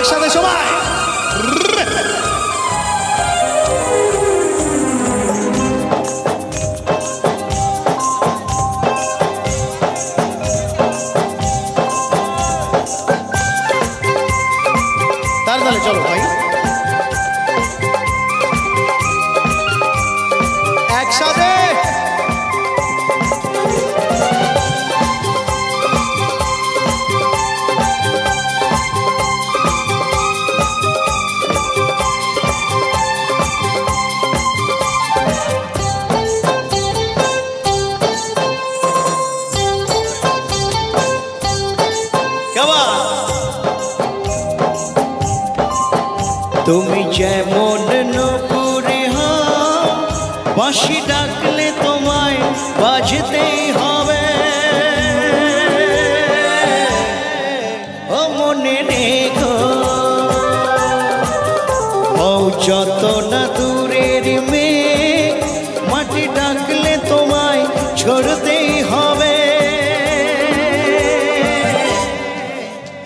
একসাথে সবাই তাহলে চলো ভাই একসাথে তুমি যেমন নপুরে হও বাঁশি ডাকলে তোমায় বাজতেই হবে ও মনে রেখো হও যত না দূরের মেয়ে মাটি ডাকলে তোমায় ছড়তেই হবে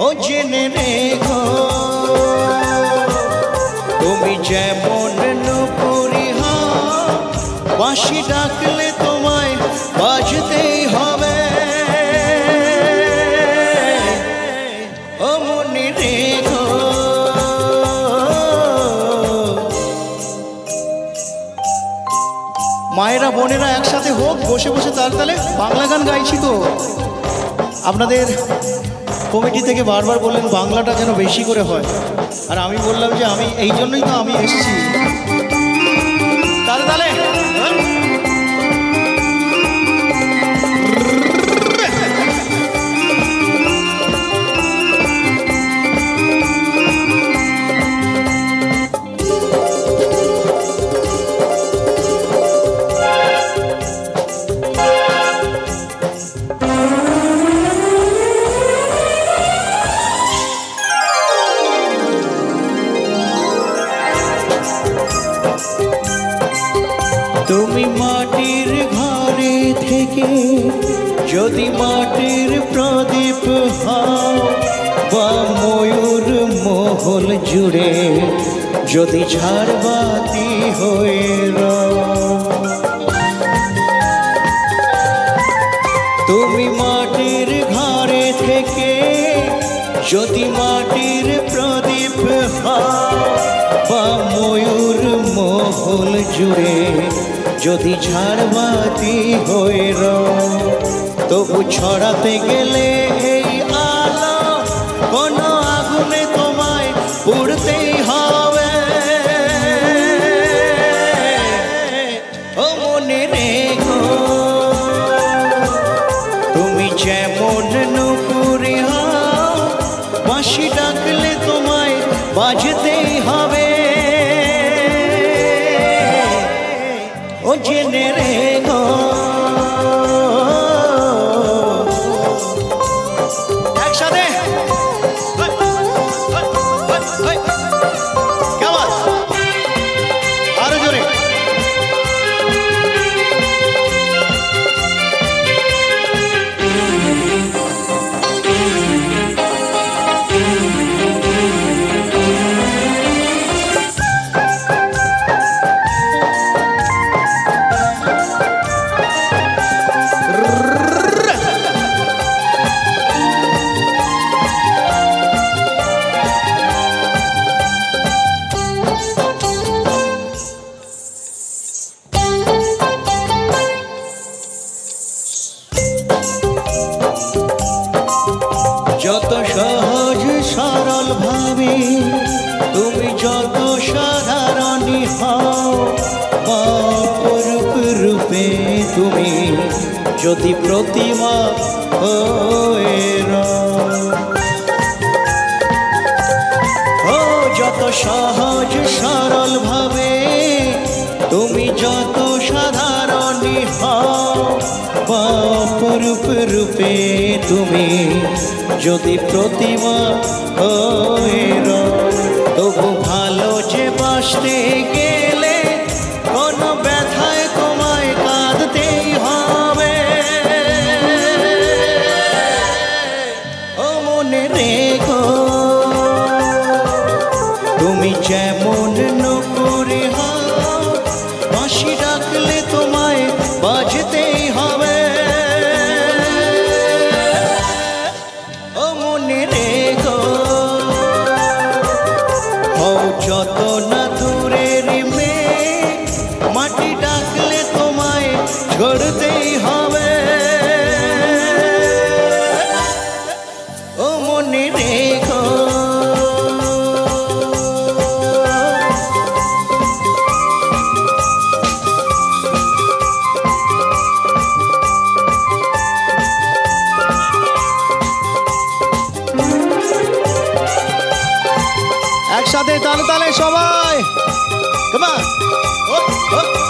ও জেনে রেখো তুমি যেমন নপুরি হও বাঁশি ডাকলে তোমায় বাজতেই হবে ও মনে রেখো মায়েরা বোনেরা একসাথে হোক বসে বসে তালে বাংলা গান গাইছি তো আপনাদের কমিটি থেকে বারবার বললেন বাংলাটা যেন বেশি করে হয় আর আমি বললাম যে আমি এই জন্যই তো আমি এসেছি তাহলে তুমি মাটির ঘরে থেকে যদি মাটির প্রদীপ হও বা ময়ূর মহল জুড়ে যদি ঝাড়বাতি হয়ে তুমি মাটির ঘরে থেকে যদি মাটির প্রদীপ হও বা ময়ূর মহল জুড়ে যদি ঝাড়বাতি হয়ে তবু ছড়াতে গেলে এই আলো কোনো আগুনে তোমায় পুড়তেই হবে ও মনে রেখো তুমি যেমন নপুরি হও বাঁশি ডাকলে তোমায় বাজতেই হবে ও জেনে রেখো একসাথে কেমন আরো জোরে যত সহজ সরল ভাবে তুমি যত সাধারণী হও অপরূপ রূপে তুমি যদি প্রতিমা হয়ে ও যত সহজ সরল ভাবে তুমি যত সাধারণী হও অপরূপ রূপে তুমি যদি প্রতিমা হয়ে তবু ভালো যে বাসতে গেলে কোনো ব্যথায় তোমায় কাঁদতেই হবে ও মনে রেখো একসাথে তালে তালে সবাই, কাম অন।